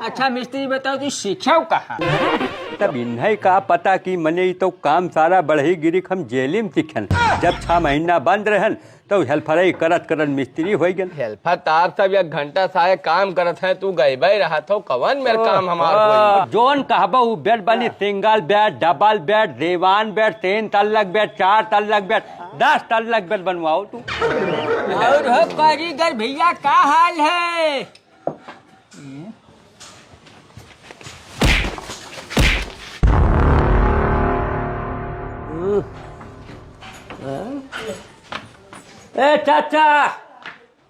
अच्छा मिस्त्री बताओ तू सीखो कहाँ? तब इन्हें का पता कि मने तो काम सारा बढ़ही गिरी हम जेली में सीखन। जब 6 महीना बंद रहन तो हेल्पर करत करत मिस्त्री हो गए। हेल्पर तार सब 1 घंटा सारे काम करत है, तू गईबे रहा तो कवन मेरे काम हमार कोई जोन कहबो बेड बनी सिंगल बेड, डबल बेड, दीवान बेड, 3 तल्लक बेड, 4 तल्लक बेड, 10 तल्लक बेड बनवाओ तू। और हो कारीगर भैया का हाल है? ए चाचा,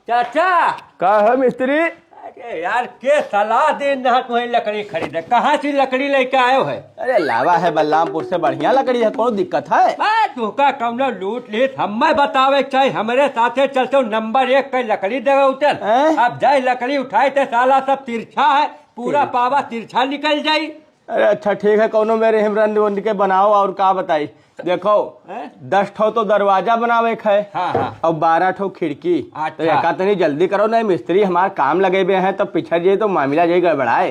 चाचा का है मिस्त्री? अरे यार के सलाह दे ना तुम्हें लकड़ी खरीदे, कहाँ से लकड़ी लेके आयो है? अरे लावा है बलरामपुर से, बढ़िया लकड़ी है, कोई दिक्कत है? तुका कौनो लूट ली हमें बतावे चाहिए, हमारे साथे चलते नंबर 1 का लकड़ी देवे उतर। अब जाए लकड़ी उठाए थे, साला सब तिरछा है, पूरा पावा तिरछा निकल जाये। अरे अच्छा ठीक है, कोनो मेरे हिमरन के बनाओ। और का बताई, देखो 10 ठो तो दरवाजा बनावे है। हाँ। और 12 ठो खिड़की। तो एका तनी जल्दी करो, नहीं मिस्त्री हमारे काम लगे हुए हैं, तो पीछे जाइए तो मामला जाइए गड़बड़ाए।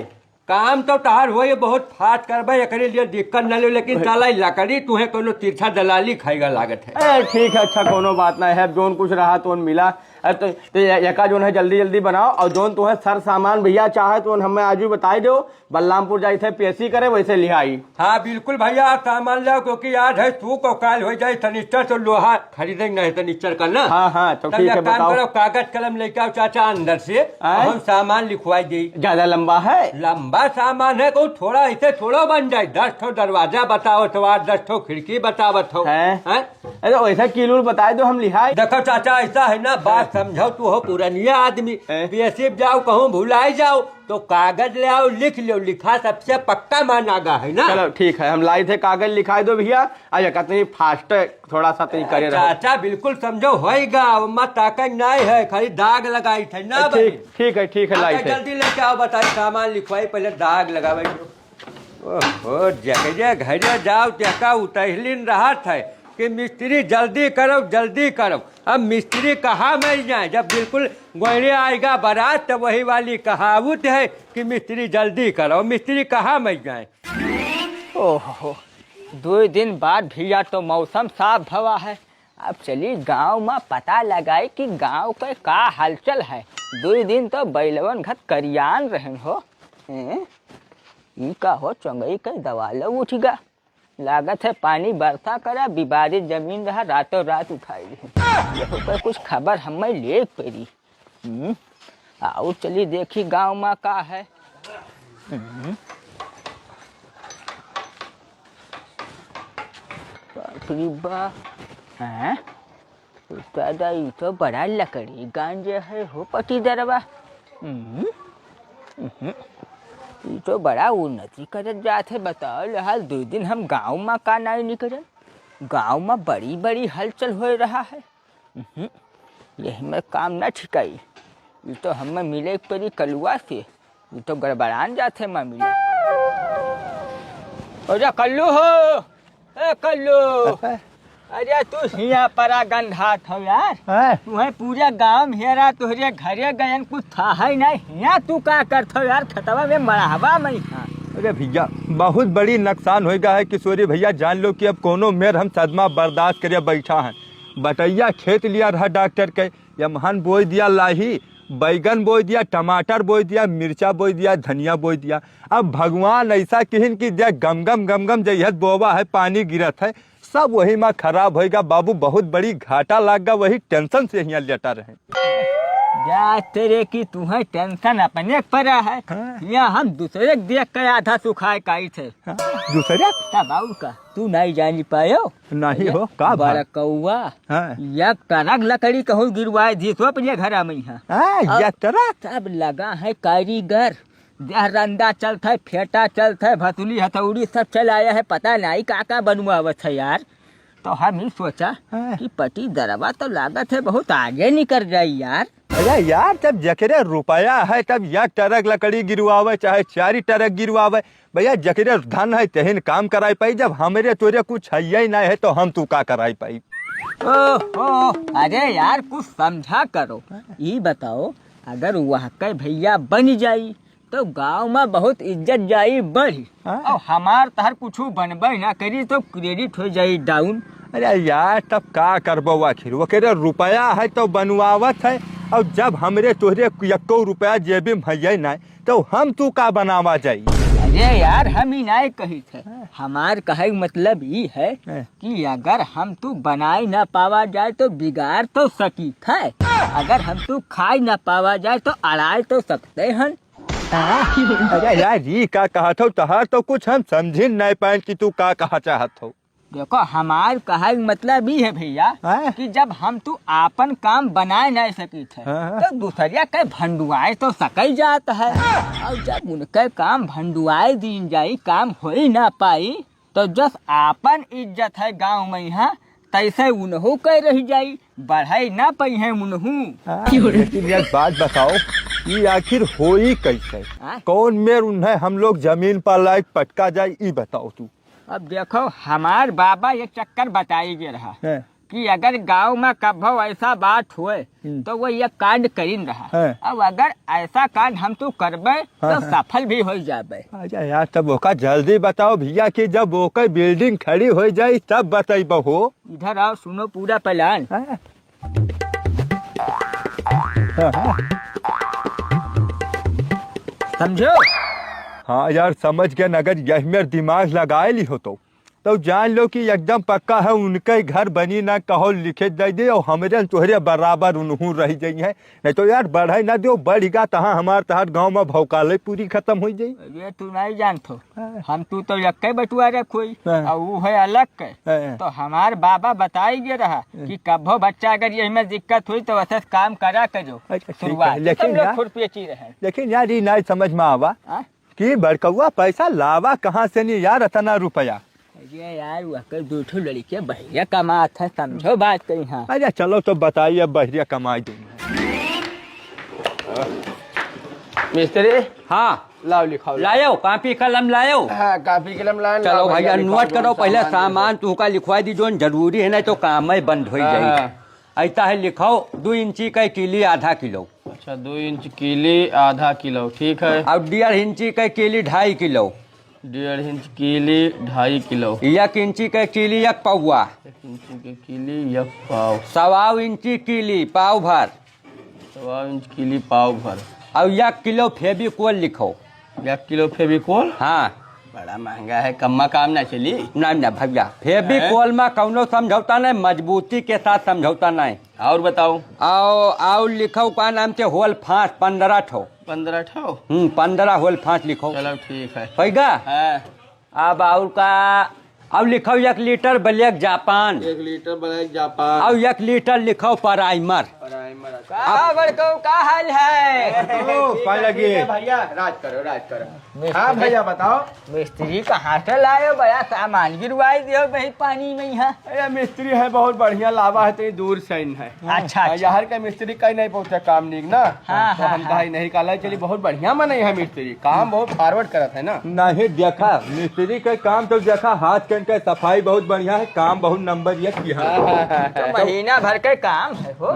काम तो तहार हो बहुत फास्ट करबे, एकरे लिए दिक्कत न ले, लेकिन साला लकड़ी तुम्हें कोनो तिरछा दलाली खाएगा लागत है। अरे ठीक है, अच्छा कोनो बात नहीं है, जोन कुछ रहा तो मिला। तो एका जोन है जल्दी जल्दी बनाओ, और जोन तुम्हें सर सामान भैया चाहे तो हमें आज भी बताई दो। बलरामपुर जाए थे पेशी करे, वैसे लिहाई। हाँ बिल्कुल भैया, सामान लाओ, क्योंकि याद है तू को काल हो जाए शनिचर तो लोहा खरीदेंगे नहीं शनिचर का ना। हाँ तो ठीक है, काम करो, कागज कलम लेके आओ चाचा अंदर से, हम सामान लिखवाई दी। ज्यादा लंबा है? लंबा सामान है, को थोड़ा ऐसे थोड़ा बन जाए। 10 ठो दरवाजा बताओ तो 10 ठो खिड़की बतावत हो। अरे वैसा किलो बताए दो, हम लिहाई। देखो चाचा ऐसा है ना, बात समझो, तू हो पुरानिया आदमी, पेशी जाओ कहूँ भुलाई जाओ तो कागज ले आओ, लिख लो, लिखा सबसे पक्का मानागा है ना। चलो ठीक है, हम लाई थे, कागज लिखा दो भैया। अच्छा कहते फास्ट थोड़ा सा तो करे चाचा बिल्कुल समझो होएगा, मत ताकत नहीं है, खाली दाग लगाई थे ना। ठीक है लाई थे। जल्दी लेके आओ, बताइए सामान लिखवाई, पहले दाग लगावे। ओहो जगह घर जाओ तेका उतहलिन रहा था कि मिस्त्री जल्दी करो। अब मिस्त्री कहाँ मिल जाए, जब बिल्कुल गोयरे आएगा बारात तो वही वाली कहावत है कि मिस्त्री जल्दी करो, मिस्त्री कहाँ मिल जाए। ओहो 2 दिन बाद भैया तो मौसम साफ भवा है। अब चलिए गांव में पता लगाए कि गांव के का हलचल है। 2 दिन तो बैलवन घर करियान रहन हो। ई का हो चंगई के दवालो उठ गया, लागत है पानी बरसा करा, बिबारी जमीन रहा, रातों रात उठाई पर कुछ खबर हमें ले पड़ी। आओ चलिए देखी गांव में का है। दादा ये तो बड़ा लकड़ी गांजे है हो पटी दरवा। ये तो बड़ा उन्नति करत जाते। बताओ हाल 2 दिन हम गांव में का नहीं निकल, गांव में बड़ी हलचल हो रहा है। यही में काम न ठिकाई। ये तो हमें मिले परी कलुआ से, ये तो गड़बड़ान जाते मामला। अरे कल्लू हो, ए कल्लू, अरे तू हिया परा गंधात हो यार। तुम्हें पूरा गांव हेरा, तुहरे घरे गयन कुछ था है नहीं, हिया तू का करत हो यार, खतवा में मरहवा में था। अरे भैया बहुत बड़ी नुकसान हो गया है किशोरी भैया, जान लो कि अब कोनो मेर हम सदमा बर्दाश्त करे बैठा है। बटैया खेत लिया रहा डॉक्टर के, यमहन बोई दिया लाही, बैगन बोई दिया, टमाटर बोई दिया, मिर्चा बोई दिया, धनिया बोई दिया। अब भगवान ऐसा किहन की गम गम जइहत बोवा है, पानी गिरत है, सब वही में खराब होएगा। बाबू बहुत बड़ी घाटा लाग, वही टेंशन से यहाँ लेटा रहे। जा तेरे की तुम्हें टेंशन अपने पर है। यहाँ हम दूसरे देख कर आधा सुखाए काई थे। दूसरे बाबू का तू नहीं जानी पायो? नहीं हो का बड़ा कौआ एक टरक लकड़ी कहूँ गिरवाए धीसो अपने घर में। सब लगा है कारीगर, रंदा चलता है, फेटा चलता है, भतुली हथौड़ी सब चलाया है, पता नहीं का बनवावत है यार। तो हम ही सोचा कि पटी दरवा तो लागत है बहुत आगे निकल जाये यार। अरे यार जब जकरे रुपया है तब 1 ट्रक लकड़ी गिरवावे चाहे 4 ट्रक गिरवावे, भैया जकरे धन है तेहन काम कराई पाई। जब हमारे तोरे कुछ है ही नहीं है तो हम तू का कराई पाई। ओहो अरे यार कुछ समझा करो। ये बताओ अगर वह के भैया बन जाई तो गांव में बहुत इज्जत जाई बढ़ी हाँ। और हमार तहर कुछ बनबे ना करी तो क्रेडिट हो जाई डाउन। अरे यार तब का करबो आखिर वो कह रुपया है तो बनवावत है और जब हमरे तोहरे एको रुपया जेबी में है ना तो हम तू का बनावा जाई। अरे यार हम ही नहीं कही थे, हमार कहे मतलब ये है हाँ। कि अगर हम तू बनाई ना पावा जाए तो बिगाड़ तो सकी है, अगर हम तू खाई ना पावा जाए तो अड़ाई तो सकते हैं। अरे यार ये का कहत हो तहार तो कुछ हम समझी नहीं पाए कि तू का कहा चाहत हो। देखो हमार कहे मतलब ये है भैया हाँ। कि जब हम तू आपन काम बनाए नहीं सकी थे हाँ। तो दूसरिया के भंडुआए तो सकई जात है, और जब उनके काम भंडुआए दीन जाई काम हो ही ना पाई तो जस आपन इज्जत है गांव में यहाँ तैसे उन्हू कह रही जाई, बढ़ाई ना पई है उन्हू। लेकिन एक बात बताओ ये आखिर होई कैसे, हाँ? कौन मेर उन्हें हम लोग जमीन पर लायक पटका जाए ये बताओ तू। अब देखो हमार बाबा ये चक्कर बताई गे रहा है। कि अगर गांव में कभो ऐसा बात हुए तो वो ये कांड करीन रहा, है। अब अगर ऐसा कांड हम तो करबे तो हाँ। सफल भी हो जाबे। अच्छा यार तब ओका जल्दी बताओ भैया कि जब ओकर बिल्डिंग खड़ी हो जाए तब बताइबो हो। इधर आओ सुनो पूरा प्लान। हाँ। हाँ। समझो। हाँ यार समझ गया, अगर यही मेरे दिमाग लगाए ली हो तो जान लो कि एकदम पक्का है उनके घर बनी ना कहो लिखे दे दे और हमरे तोहरे बराबर उन्हू रह जाई है, नहीं तो यार बढ़े ना दो बढ़ेगा तहाँ हमार तहार गांव में भौकाले पूरी खत्म हो जाई। ये तू नहीं जानतो, हाँ। हम तू तो यक्के बटुआ रखोई हाँ। और वो है अलग के। हाँ। तो हमार बाबा बताई गे रहा कि कभो बच्चा अगर यही में दिक्कत हुई तो वैसे काम करा करो अच्छा, ठीक है। शुरुआत लेकिन सब लोग यार- खुरपेची रहे। लेकिन यार ये नहीं समझ में आवा हाँ? कि बड़कौआ पैसा लावा कहाँ से नहीं यार इतना रुपया। अरे यार वह दूठो लड़के बढ़िया कमात है, समझो बात कही। हाँ अरे चलो तो बताइए बढ़िया कमाई दूंगा। मिस्त्री हाँ लाओ लिखाओ। लायो कॉपी कलम लायो। हाँ काफी कलम लाए। चलो भैया नोट करो पहले सामान तू का लिखवा दी जो जरूरी है, नहीं तो काम ही बंद हो हाँ। जाए। ऐसा है लिखाओ 2 इंची का केली आधा किलो। अच्छा 2 इंच केली आधा किलो, ठीक है। और 1.5 इंची का केली 2.5 किलो। 1.5 इंच केली 2.5 किलो। 1 इंची का केली 1 पौवा। 1 इंच के केली 1 पाव। 1.25 इंची केली पाव भर। 1.25 इंच केली पाव भर। और 1 किलो फेविकोल लिखो। 1 किलो फेविकोल। हाँ बड़ा महंगा है, कम्मा काम ना चली। ना भैया फेविकोल में कौनो समझौता नहीं, मजबूती के साथ समझौता नहीं। और बताओ। और लिखो का नाम से होल फांस 15 ठो। 15 ठो। 15 होल फांस लिखो। चलो ठीक है। होगा। हाँ। अब और का अब लिखो 1 litre black Japan. 1 litre black Japan. और 1 लीटर लिखो प्राइमर। का बड़को का हाल है? भैया राज करो। हाँ भैया बताओ। मिस्त्री कहाँ से लायो, बड़ा सामान गिरवाई दियो भाई पानी में यहाँ। अरे मिस्त्री है बहुत बढ़िया, लावा है तो दूर से है। अच्छा, अच्छा। यहाँ का मिस्त्री कहीं नहीं पहुँचा काम निक ना। हाँ, तो हम कहीं नहीं काला चली, बहुत बढ़िया मने है मिस्त्री, काम बहुत फॉरवर्ड करत है ना। नहीं देखा मिस्त्री के काम तो देखा, हाथ के सफाई बहुत बढ़िया है, काम बहुत नंबर 1 किया है। तो महीना भर के काम है हो।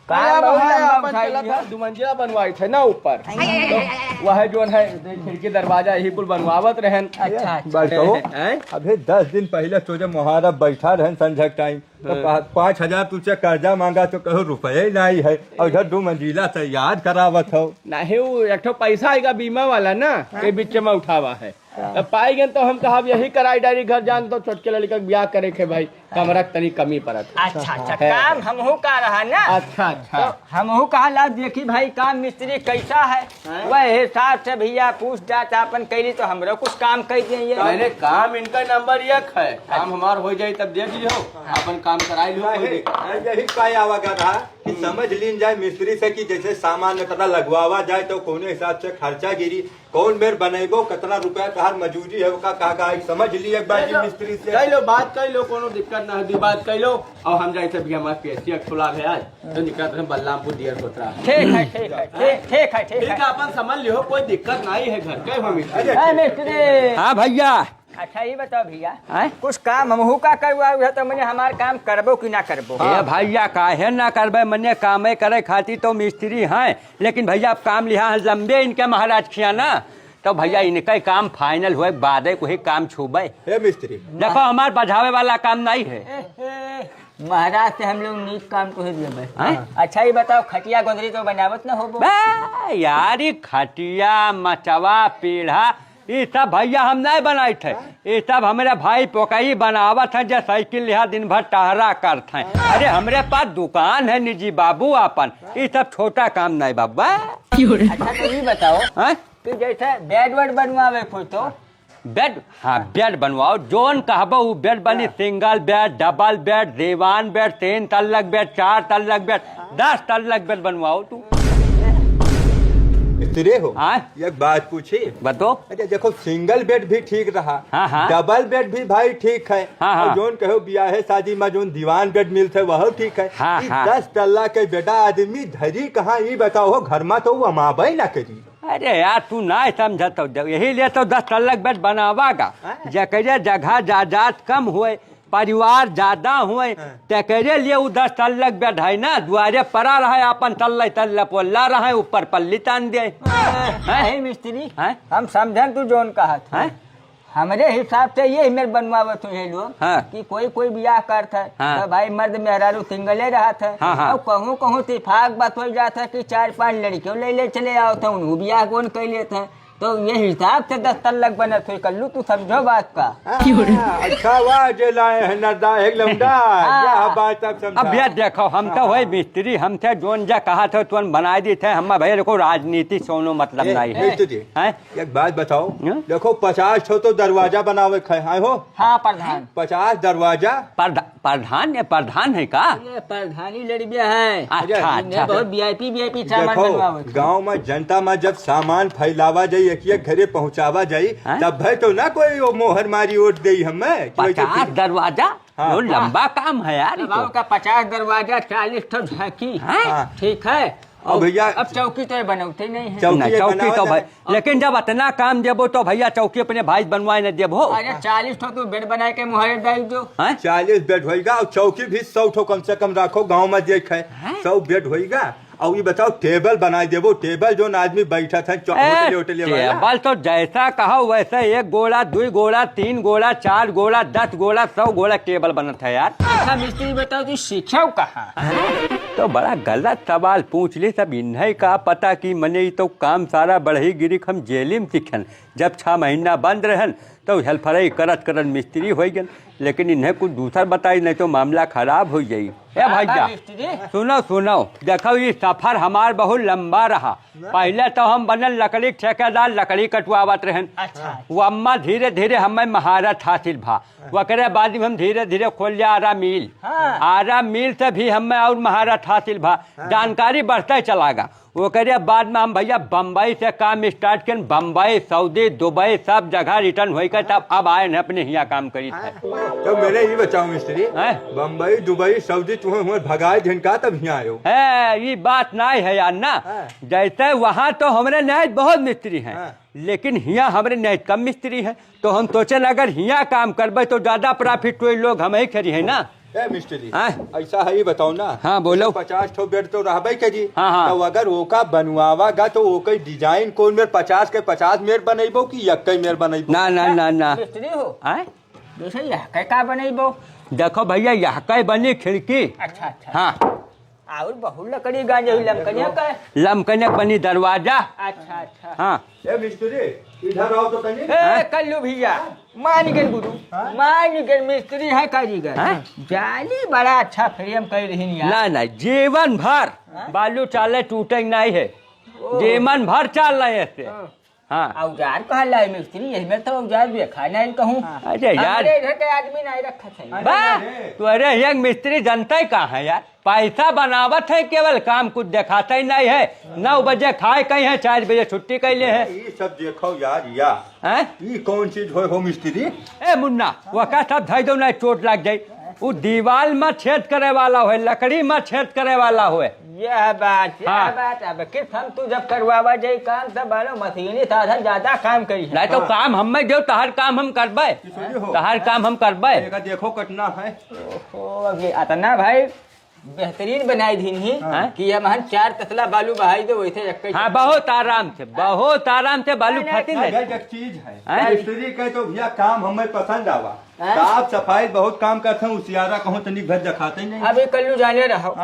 काम बहुत लंबा अपन उठाई चला लिया। था, 2 मंजिला बनवाई थे ना ऊपर, तो वह जो है खिड़की दरवाजा यही कुल बनवावत रहन। अच्छा बताओ हैं? अभी 10 दिन पहले तुझे मुहारा बैठा रहे संझा टाइम तो 5,000 तुझसे कर्जा मांगा तो कहो रुपये नहीं है, और इधर 2 मंजिला तैयार करावत हो। नहीं वो एक ठो पैसा आएगा बीमा वाला ना के बीच में उठावा है, अब पाई गए तो हम कहा यही कराई डायरी घर जान तो छोटके लड़के का ब्याह करे के भाई कमरा तनी कमी पड़त। अच्छा काम हमहू का रहा ना। अच्छा तो हमहू कहा ला देखी भाई काम मिस्त्री कैसा है, वह हिसाब से भैया पूछ जात अपन कैली तो हमरो कुछ काम कर दिए। मैंने काम इनका नंबर 1 है, काम हमार हो जाए तब देख लियो, अपन काम कराई लियो। यही पाया आवागा था कि समझ लीन जाए मिस्त्री से कि जैसे सामान में कतना लगवावा जाए तो कौन हिसाब से खर्चा गिरी, कौन बेर बनेगो, कितना रुपया तहार मजूरी है का समझ ली एक बार जी मिस्त्री से। कह लो बात कह लो, कोनो दिक्कत ना है, बात कह लो। और हम जाए भी हमारे पेशिया खुला है आज तो निकल बल्लामपुर दियर सोच ठीक है ठीक है ठीक है ठीक ठीक है। है अपन समझ लियो, कोई दिक्कत नहीं है घर के हम। मिस्त्री हाँ भैया अच्छा ये बताओ भैया हैं? कुछ काम हमहू का करवाऊ है तो मैंने हमार काम करबो कि ना करबो। ए भैया काहे ना करबे, मने कामे करे खातिर तो मिस्त्री हैं, लेकिन भैया आप काम लिहा है लंबे इनके महाराज खिया ना, तो भैया इनका काम फाइनल हुए बादे को ही काम छूबे। हे मिस्त्री देखो हमार बझावे वाला काम नहीं है। महाराज से हम लोग नीक काम तो ही देबे। हैं? अच्छा ये बताओ खटिया गोदरी तो बनावत ना होबो। बे यार ये खटिया मचवा पीढ़ा ये सब भैया हम नहीं बनाए थे, ये सब हमारे भाई पोकई बनावत है, जो साइकिल लिहा दिन भर टहरा करते हैं। अरे हमारे पास दुकान है निजी बाबू अपन, ये सब छोटा काम नहीं बाबा। अच्छा तो ये बताओ हैं? कि जैसे बेड वेड बनवावे कोई तो बेड, हाँ बेड बनवाओ जोन कहबो वो बेड बनी, सिंगल बेड, डबल बेड, दीवान बेड, 3 तल्लक बेड, 4 तल्लक बेड, 10 तल्लक बेड बनवाओ तू। मिस्त्री हो हाँ? एक बात पूछी बताओ। अरे देखो सिंगल बेड भी ठीक रहा, हाँ, हाँ। डबल बेड भी भाई ठीक है, हाँ, हाँ। और जोन कहो ब्याह शादी में जोन दीवान बेड मिलते वह ठीक है। हाँ, ई हाँ। 10 तल्ला के बेटा आदमी धरी कहाँ ये बताओ हो, घर में तो वो अमाबे ना करी। अरे यार तू ना समझत हो, यही लिए तो 10 तल्लक बेड बनावागा। जकरे जगह जायदाद कम हुए, परिवार ज्यादा हुए, तकरे लिए वो 10 तल्लक बेड है ना, द्वारे पड़ा रहे अपन तल्ले तल्ले पोल्ला रहे, ऊपर पल्ली तान दे। है मिस्त्री हैं? हम समझन तू जोन कहा था हैं? हमारे हिसाब से ये मेरे बनवावत हुए लोग हाँ। कि कोई कोई बियाह करता है हाँ। तो भाई मर्द मेहरारू सिंगले रहा था। हाँ, हाँ। और कहूँ कहूँ इत्तेफाक बात हो जाता है कि 4-5 लड़कियों ले चले आओ थे, उन्होंने बियाह कौन कर लेते हैं, तो ये हिसाब से 10 तल्लक बनत हुई कल्लू तू समझो बात का। अच्छा वाह जे लाए है नरदा एक लमडा, यह बात अब समझा। अब यार देखो हम तो वही मिस्त्री, हम थे जोन जा कहा था तुम बना दी थे, हम भैया देखो राजनीति सोनो मतलब नहीं है। मिस्त्री हैं? एक बात बताओ, हाँ? देखो 50 ठो तो दरवाजा बनावे खाए हो, हाँ प्रधान 50 दरवाजा। प्रधान है का? ये प्रधानी लड़बिया है। अच्छा इन्हें अच्छा। बहुत वीआईपी सामान देखो बनवावत। गांव में जनता में जब सामान फैलावा जाई, एक घरे पहुंचावा जाई, हैं? तब भाई तो ना कोई वो मोहर मारी ओट दई हमें। 50 दरवाजा, हाँ। वो लंबा काम है यार ये तो। बाबू का 50 दरवाजा 40 तो झांकी। हैं? ठीक है। और भैया अब चौकी तो बनौते नहीं है। चौकी नहीं, चौकी बनावा तो भाई, जाए। लेकिन जब इतना काम देबो तो भैया चौकी अपने भाई बनवाए न देबो। अरे 40 तो तू बेड बना के मुहर डाल दो। हैं? 40 बेड होएगा, और चौकी भी 100 ठो कम से कम रखो गांव में देख है, 100 बेड होएगा। और ये बताओ टेबल बनाई देवो, टेबल जो आदमी बैठा था होटल होटल वाला। टेबल तो जैसा कहो वैसे 1 गोला 2 गोला 3 गोला 4 गोला 10 गोला 100 गोला टेबल बनत है यार। अच्छा मिस्त्री बताओ तू सीखो कहाँ? तो बड़ा गलत सवाल पूछ ली, सब इन्हें का पता कि मने तो काम सारा बढ़ही गिरी हम जेली में सीखन, जब 6 महीना बंद रहन तो हेल्फरई करत मिस्त्री हो गए, लेकिन इन्हें कुछ दूसरा बताई नहीं तो मामला खराब हो जाई। ए भैया सुनो सुनो, देखो ये सफर हमार बहुत लंबा रहा। पहले तो हम बनल लकड़ी ठेकेदार, लकड़ी कटवावत रहन। अच्छा। वो अम्मा धीरे धीरे हमें महारत हासिल भा, वकरे बाद में हम धीरे धीरे खोल लिया आरा मिल। हाँ। आरा मिल से भी हमें और महारत हासिल भा, जानकारी बढ़ता चलागा। ओकरे बाद में हम भैया बम्बई से काम स्टार्ट किए, बम्बई सऊदी दुबई सब जगह रिटर्न होकर तब अब आए न अपने यहाँ काम करी थे। तो मेरे ये बताओ मिस्त्री, हैं? बम्बई दुबई सऊदी तुम्हें भगाए झनका तब यहाँ आयो। है ये बात नहीं है यार ना, जैसे वहाँ तो हमारे नए बहुत मिस्त्री हैं, लेकिन यहाँ हमारे नए कम मिस्त्री हैं, तो हम सोचे अगर यहाँ काम करबे तो ज्यादा प्रॉफिट हुए, लोग हम ही खरी है ना। ए मिस्त्री हैं? ऐसा है, ये बताओ ना। हाँ, बोलो। 50 ठो बेड तो रहबे के जी। हाँ, हाँ। तो अगर ओका बनवावागा तो ओके डिजाइन कौन मेर 50 के 50 मेर बनेबो कि यक्कई मेर बनेबो? ना ना ना ना। मिस्त्री हो हैं? जैसे यह का बनेबो। देखो भैया यहाँ का बनी खिड़की। अच्छा अच्छा। हाँ, और बहुत लकड़ी गांजे हुई लमकनिया का। लमकनक बनी दरवाजा। अच्छा अच्छा। हाँ ए मिस्त्री इधर आओ तो कहीं। ए कल्लू भैया मान गए गुरु, मान गए मिस्त्री है कारीगर। हाँ? जाली बड़ा अच्छा फ्रेम कर रही यार। ना ना, जीवन भर बालू चाले टूटे नहीं है, जीवन भर चाल रहे हैं इससे। हाँ। औजार कहा लाई मिस्त्री, यही में तो औजार देखा नहीं कहूँ। अरे यार, हमारे इधर के आदमी नहीं रखा था। बा तो अरे यंग मिस्त्री जनता ही कहाँ है यार, पैसा बनावत है केवल, काम कुछ दिखाता ही नहीं है। 9 बजे खाए कहीं है, 4 बजे छुट्टी कैले है। ये सब देखो यार, या हैं? ये कौन चीज हो मिस्त्री? ए मुन्ना वो का सब धई दो ना चोट लग जाये, वो दीवार में छेद करे वाला हो, लकड़ी में छेद करे वाला हो। यह बात हाँ। अब किस हम तू जब करवावा जाए काम सब बालो मशीनी साधन ज्यादा काम करी है। नहीं तो काम हमें दो, तहर काम हम करबे, तहर काम हम करबे। देखो कटना है। ओहो अभी अतना भाई बेहतरीन बनाई दी ही कि हम 4 तसला बालू बहाई दो वैसे रख। हाँ बहुत आराम से बालू फटी नहीं। एक चीज है मिस्त्री के तो भैया काम हमें पसंद आवा, साफ सफाई बहुत काम करते हैं, उसियारा कहूँ तनी घर दिखाते ही नहीं। अभी कल्लू जाने रहो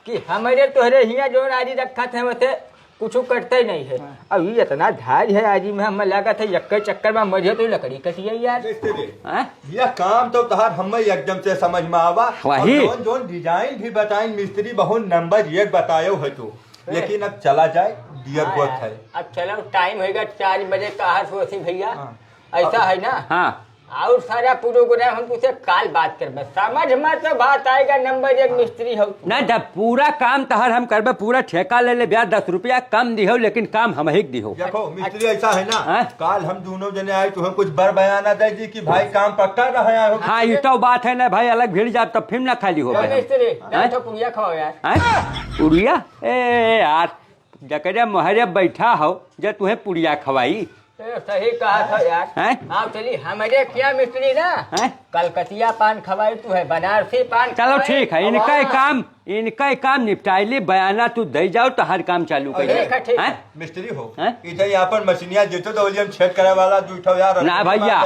कि हमारे तोहरे हिया जो आदि रखा थे वैसे कुछ करते ही नहीं है। अब ये इतना धाज है आजी में हमें लगा था यक्के चक्कर में मजे तो लकड़ी कटिए यार। भैया काम तो तहार हमें एकदम से समझ में आवा। वही जोन डिजाइन भी बताए मिस्त्री बहुत नंबर 1 बतायो है तो, लेकिन अब चला जाए डियर बहुत है। अब चलो टाइम होगा 4 बजे कहा सोची भैया ऐसा है ना। हाँ और सारा प्रोग्राम हम तुझसे काल बात करबे, समझ में तो बात आएगा। नंबर 1 मिस्त्री हो नहीं जब पूरा काम तहर हम करबे, पूरा ठेका ले ब्याह 10 रुपया कम दिहो, लेकिन काम हम ही दिहो। देखो मिस्त्री ऐसा है ना, काल हम दोनों जने आए तो हम कुछ बर बयाना दे दी कि भाई काम पक्का रहा है। हाँ ये तो बात है ना भाई, अलग भीड़ जाए तब फिर ना खाली हो मिस्त्री तो पुड़िया खाओ यार। पुड़िया ए यार जकरे मोहरे बैठा हो जब तुम्हें पुड़िया खवाई। सही कहा था यार। हाँ चली हमारे क्या मिस्त्री ना कलकतिया पान खवाई तू है, बनारसी पान। चलो ठीक है, इनका काम निपटाइली, बयाना तू दे जाओ तो हर काम चालू कर। मिस्त्री हो इधर यहाँ पर मशीनिया देते तो हम छेद करे वाला दूठो यार ना भैया,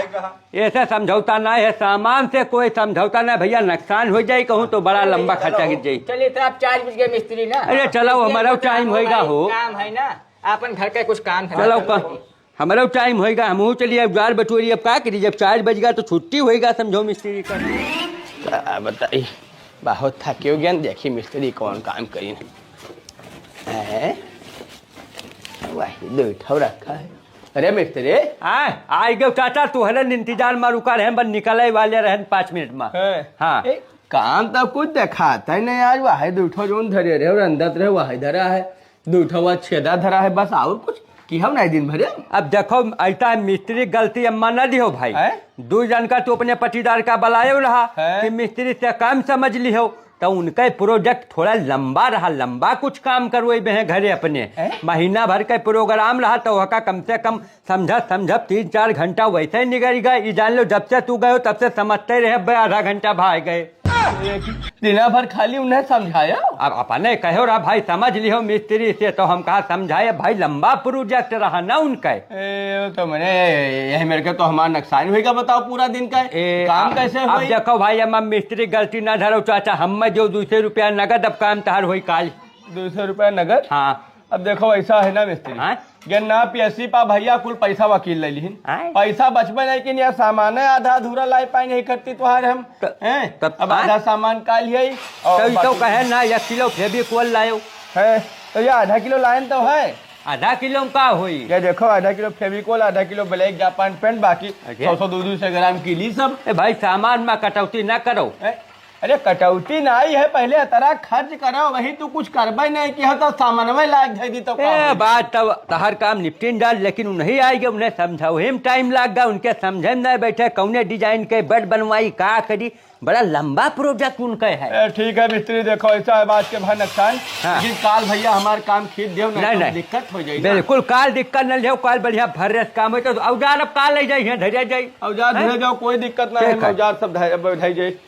ऐसे समझौता ना है, सामान से कोई समझौता ना भैया, नुकसान हो जाए कहूँ तो बड़ा लंबा खर्चा गिर जाये। चलिए तो आप 4 बजे मिस्त्री ना। अरे चलो हमारा टाइम होएगा हो, काम है ना अपन घर का कुछ काम है। चलो हमारा टाइम होएगा, हम चलिए अब 4 बटोरी अब क्या करिए, जब 4 बज गया तो छुट्टी होएगा समझो मिस्त्री का। बताइए बहुत थके हो गया, देखिए मिस्त्री कौन काम करी वही दो रखा है। अरे मिस्त्री आई गए चाचा, तुहरे इंतजार में रुका रहे, बस निकले वाले रहे 5 मिनट में। हाँ काम तो कुछ दिखाता है नहीं आज, वही दूठो जो धरे रहे और अंदर रहे वही धरा है, दूठो वह छेदा धरा है बस, और कुछ की हम नहीं दिन भरे। अब देखो ऐसा मिस्त्री गलती अम्मा न दियो भाई, 2 जन का तो अपने पटीदार का बलायो रहा कि मिस्त्री से काम समझ लियो, तो उनका प्रोजेक्ट थोड़ा लंबा रहा, लंबा कुछ काम करवे हैं घरे अपने। महीना भर का प्रोग्राम रहा तो वह का कम से कम समझ 3-4 घंटा वैसे ही निकल गए। जान लो जब से तू गए तब से समझते रहे, आधा घंटा भाग गए। दिन भर खाली उन्हें समझाया। अब अपने कहो रहा भाई समझ लियो मिस्त्री से, तो हम कहा समझाए भाई, लंबा प्रोजेक्ट रहा ना उनका। तो मैंने यही मेरे को तो हमारा नुकसान होगा, बताओ पूरा दिन का काम कैसे हो। अब देखो भाई हम मिस्त्री गलती ना धरो चाचा, हम जो 200 रुपया नगद अब काम तहार हो काल। 200 रुपया नगद? हाँ अब देखो ऐसा है ना मिस्त्री, ना पीएससी पा भैया कुल पैसा वकील ले ली, पैसा बचपन है कि नहीं, सामान है आधा अधूरा लाई पाई नहीं करती तुम्हारे हम अब आधा सामान का लिए तो कहे ना 1 किलो फेविकोल लायो है, तो ये आधा किलो लाइन तो है, आधा किलो का हुई। ये देखो आधा किलो फेविकोल, आधा किलो ब्लैक जापान पेंट, बाकी 100-200 ग्राम की ली सब। भाई सामान में कटौती ना करो। अरे कटौती नहीं है, पहले तरह खर्च करो, वही तू कुछ करबे नहीं कि तो सामान में लाग जाएगी तो बात तब तहर काम निपटिन डाल, लेकिन उन्हें आएगा, उन्हें समझाओ हिम टाइम लग गया, उनके समझे नहीं बैठे कौने डिजाइन के बेड बनवाई का करी, बड़ा लंबा प्रोजेक्ट उनका है। ठीक है मिस्त्री देखो ऐसा है बात के भाई नुकसान, लेकिन काल भैया हमारे काम खींच दो नहीं दिक्कत हो जाएगी। बिल्कुल काल दिक्कत न ले, काल बढ़िया भर काम हो तो औजार अब काल ले जाइए, धरिया जाए औजार धरे जाओ, कोई दिक्कत नहीं है, औजार सब धर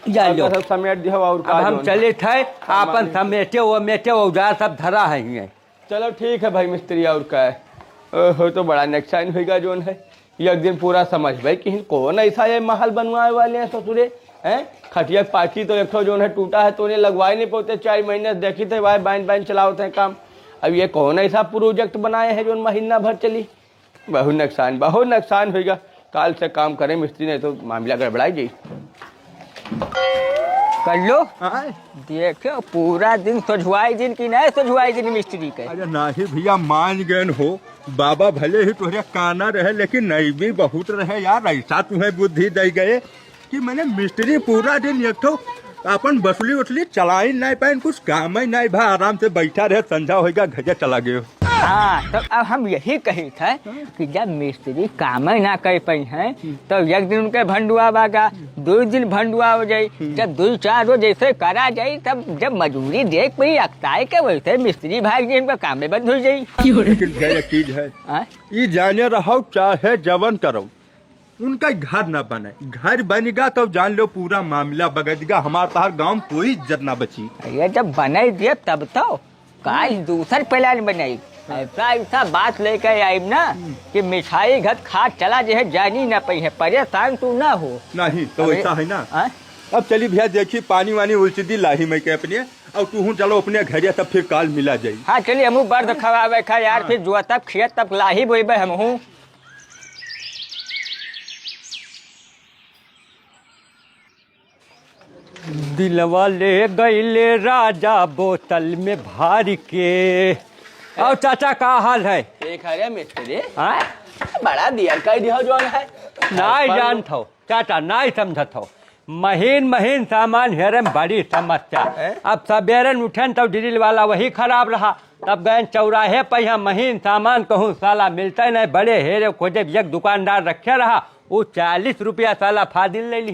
जाए सब समेट दियो। और अब हम चले थे अपन समेटे वो मेटे औजार सब धरा है। चलो ठीक है भाई मिस्त्री, और क्या है हो तो बड़ा नुकसान होगा जोन है, एक दिन पूरा समझ भाई कि कौन ऐसा ये महल बनवाए वाले हैं ससुरे हैं। खटिया पाखी तो एक जो है टूटा है तो उन्हें लगवा ही नहीं पाते, 4 महीने देखी थे भाई बाइन चलाते हैं काम। अब ये कौन ऐसा प्रोजेक्ट बनाए हैं जो महीना भर चली, बहुत नुकसान होगा। काल से काम करें मिस्त्री, नहीं तो मामला गड़बड़ाई जाए। कर लो देखो पूरा दिन सजवाई दिन की नहीं सजवाई दिन मिस्त्री के। अरे नहीं भैया मान गए हो, बाबा भले ही तुहरे काना रहे लेकिन नहीं भी बहुत रहे यार, ऐसा तुम्हें बुद्धि दे गए कि मैंने मिस्त्री पूरा दिन एक तो अपन बसली उठली चला ही नहीं पाए, कुछ काम ही नहीं भाई, आराम से बैठा रहे, संझा होगा घजे चला गए। हाँ तो अब हम यही कही थे कि जब मिस्त्री काम ना कर पाई हैं तो एक दिन उनके भंडुआ बागा, 2 दिन भंडुआ हो जाई, जब 2-4 रोज जैसे करा जाई तब जब मजदूरी देख पाई अकताए के वैसे मिस्त्री भाग जी इनका काम में बंद हो जाई। लेकिन ये चीज है ये जाने रहो चाहे जवन करो उनका घर न बने, घर बनेगा तो जान लो पूरा मामला बगड़ेगा, हमारे तार गाँव में कोई इज्जत ना बची। ये जब बनाई दिए तब तो काल दूसर प्लान बनाई, ऐसा बात लेकर आई ना कि मिठाई घर खा चला जो है जानी ना पई है, परेशान तू ना हो। नहीं तो ऐसा है ना अब चली भैया देखी पानी वानी उल्टी दी लाही मैं के अपने और तू चलो अपने घर तब फिर काल मिला जाई। हाँ चलिए हमू बर्द खवावे खा यार फिर जुआ तब खियत तब लाही बोइबे हम हूँ। दिलवा ले गईले राजा बोतल में भार के। और चाचा का हाल है? ठीक है रे मिस्त्री, हाँ? बड़ा दियर कर दिया जो है। नहीं जानत हो चाचा, नहीं समझत हो। महीन सामान हेरे में बड़ी समस्या। अब सवेरे उठन तब ड्रिल वाला वही खराब रहा, तब गए चौराहे पर यहाँ महीन सामान कहूँ साला मिलता नहीं, बड़े हेरे खोजे एक दुकानदार रखे रहा, वो 40 रुपया साला फादिल ले ली।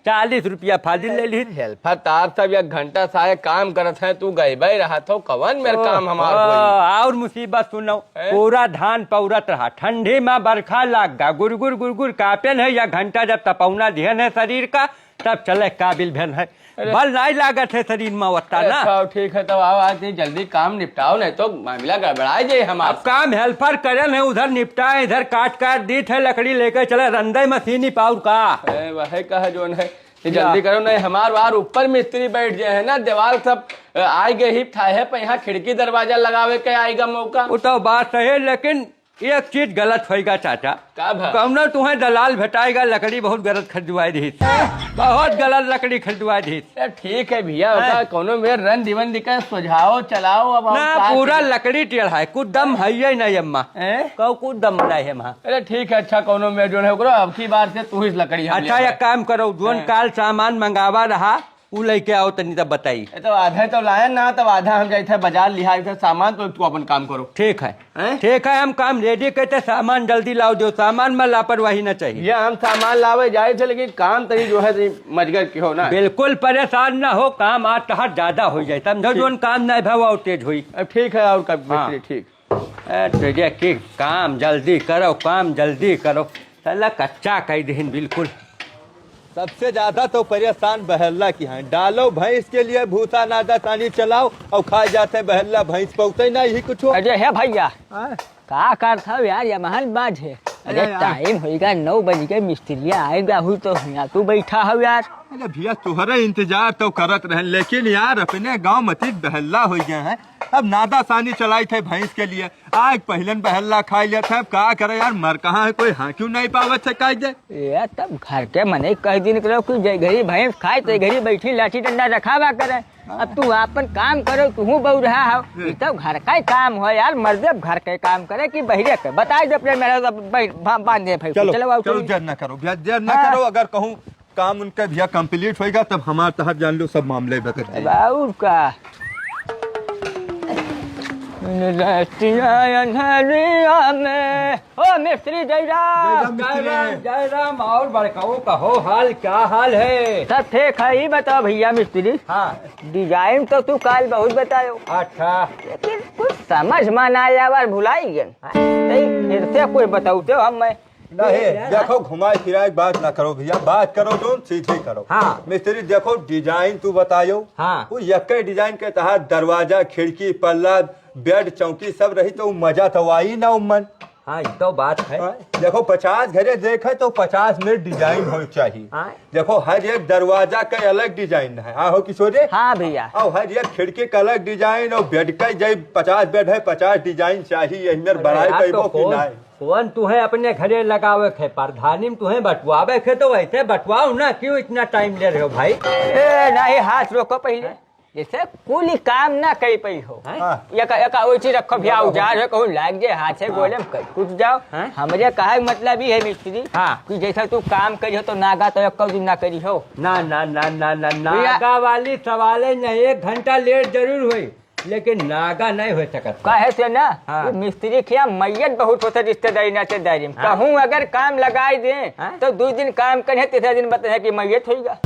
40 रुपया फादिल ले ली। हेल्पर तार सब 1 घंटा सारे काम करत है, तू गई भाई रहा तो कवन मेरे काम हमारा। और मुसीबत सुनो, पूरा धान पौरत रहा, ठंडी में बरखा लाग गा, गुरगुर कापेन है, 1 घंटा जब तपौना दिहन है शरीर का तब चले काबिल भेल है, बल नहीं लागत है शरीर में वत्ता ना। ठीक है, तब आओ आज जल्दी काम निपटाओ नहीं तो मामला गड़बड़ा जाए हमारा। अब काम हेल्पर करन है, उधर निपटाए, इधर काट दी है लकड़ी लेकर चले, रंदे मशीनी पाउर का वही कहा जो है जल्दी करो नहीं हमार बार ऊपर मिस्त्री बैठ जाए है ना, दीवार सब आए गए ही था है, पर यहाँ खिड़की दरवाजा लगावे के आएगा मौका। वो तो बात सही है, लेकिन एक चीज गलत होगा चाचा। कौनो तुम्हें दलाल भेटाएगा, लकड़ी बहुत गलत खरीदवाई दी, बहुत गलत लकड़ी खरीदवाई दी। ठीक है भैया, कोनो मेरे रन दीवन दिखा सुझाओ चलाओ अब ना, पूरा लकड़ी टेढ़ा है, कुछ दम है नहीं अम्मा, कुछ दम नहीं है वहाँ। अरे ठीक है, अच्छा कोनो में जो है अब की बार से तू ही लकड़ी। अच्छा एक काम करो, जोन काल सामान मंगावा रहा उ लेके आओ तनी तब बताई। तो आधा तो लाया ना, तब आधा हम जाए थे बाजार लिहा थे सामान, तो तू अपन काम करो। ठीक है ठीक है, हम काम रेडी करते, सामान जल्दी लाओ, जो सामान में लापरवाही न चाहिए। ये हम सामान लावे जाए थे, लेकिन काम तरी जो है मजगर की हो ना। बिल्कुल परेशान न हो, काम आज तहर ज्यादा हो जाए, समझो जोन काम नहीं भाव और तेज हुई। ठीक है, और कब ठीक की काम जल्दी करो, काम जल्दी करो, साला कच्चा कह दीन बिल्कुल। सबसे ज्यादा तो परेशान बहल्ला की है, डालो भैंस के लिए भूसा नादा पानी चलाओ और खा जाते बहल्ला, भैंस पहुँचते नहीं ही कुछ। अजय है भैया का करता यार, ये महल बाज है। अरे टाइम होगा 9 बज के, मिस्त्रियाँ आएगा हुई तो यहाँ तू बैठा हो यार। अरे भैया तुम्हारा इंतजार तो करत रहे, लेकिन यार अपने गांव मती बहल्ला हो गया है, अब नादा सानी चलाई थे भैंस के लिए, आज पहले बहल्ला खा लिया था, अब क्या करे यार, मर कहाँ है कोई, हाँ क्यों नहीं पावत है कह दे। ये तब घर के मने कह दिन करो कि जय घड़ी भैंस खाए तो घड़ी बैठी लाठी डंडा रखावा करे, अब तू अपन काम करो, तू बहु रहा हो, तब घर का काम हो यार, मर्द घर के काम करे कि बहिरे के बता दे अपने मेरा बांध दे। चलो जर न करो भैया, जर न करो, अगर कहूँ काम उनका भैया कंप्लीट होएगा तब हमारे तहत जान लो सब मामले बकर बाबू का में। ओ मिस्त्री जयराम। जयराम और बड़काऊ कहो, हाल क्या हाल है? सब ठीक है, ही बताओ भैया मिस्त्री। हाँ डिजाइन तो तू काल बहुत बतायो, अच्छा, लेकिन कुछ समझ में ना आया, भुलाई गया, फिर से कोई बताओ हम मैं नहीं। देखो घुमाए फिराए बात ना करो भैया, बात करो जो सीधी करो। हाँ मिस्त्री देखो डिजाइन तू बतायो। हाँ वो एक डिजाइन के तहत दरवाजा खिड़की पल्ला बेड चौकी सब रही तो मजा तो आई ना उमन। हाँ ये तो बात है। देखो 50 घरे देखे तो 50 में डिजाइन हो चाहिए। देखो हर एक दरवाजा का अलग डिजाइन है। हाँ हो किशोरे। हाँ भैया। और हर एक खिड़की का अलग डिजाइन और बेड का जब 50 बेड है 50 डिजाइन चाहिए। बड़ाई पैबो की नहीं कौन तुम्हें अपने घरे लगावे खे, प्रधानी में तुम्हें बटवावे खे तो वैसे बटवाओ ना, क्यों इतना टाइम ले रहे हो भाई? नहीं हाथ रोको पहले, जैसे कुली काम ना कर पाई हो, एक रखो भैया औजार है, कहूँ लाग जाए हाथ से गोले में कुछ जाओ। हमारे कहा मतलब ही है मिस्त्री कि जैसा तू काम करी हो तो नागा तो एक दिन ना करी हो। ना ना ना ना ना नागा वाली सवाल नहीं, 1 घंटा लेट जरूर हुई, लेकिन नागा नहीं हो सकत। कहे से ना हाँ। ये मिस्त्री के यहाँ मैयत बहुत होता रिश्तेदारी नातेदारी में। हाँ। कहूँ अगर काम लगाई दे हाँ। तो 2 दिन काम करे, तीसरा दिन बताए कि मैयत होगा।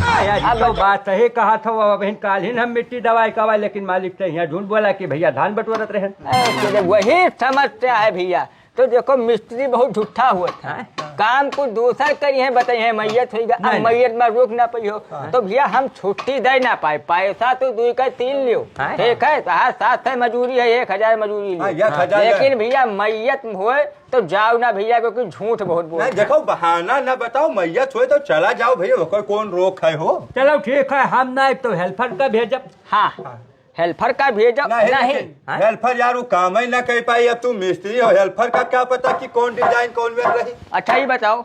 अब तो बात सही कहा था। अब बहन काल ही हम मिट्टी दवाई कवा, लेकिन मालिक से यहाँ झूठ बोला कि भैया धान बटोरत रहे। ऐसे वही समस्या है भैया। तो देखो मिस्त्री बहुत झूठा हुआ था, काम को दूसर करी है बताइए है मैयत होगा। अब मैयत में रोक ना पाई हो तो भैया हम छुट्टी दे ना पाए, पैसा तो 2 का 3 लियो, ठीक है। तो 700 मजूरी है, 1000 मजूरी लियो, लेकिन भैया मैयत हुए तो जाओ ना भैया, क्योंकि झूठ बहुत बोल। देखो बहाना ना बताओ, मैयत हुए तो चला जाओ भैया, कोई कौन रोक है हो। चलो ठीक है, हम ना तो हेल्पर का भेजब। हाँ हेल्पर का भेजो नहीं। हेल्पर यार वो काम ही ना कर पाई, अब तू मिस्त्री हो, हेल्पर का क्या पता कि कौन डिजाइन कौन में रही। अच्छा ही बताओ,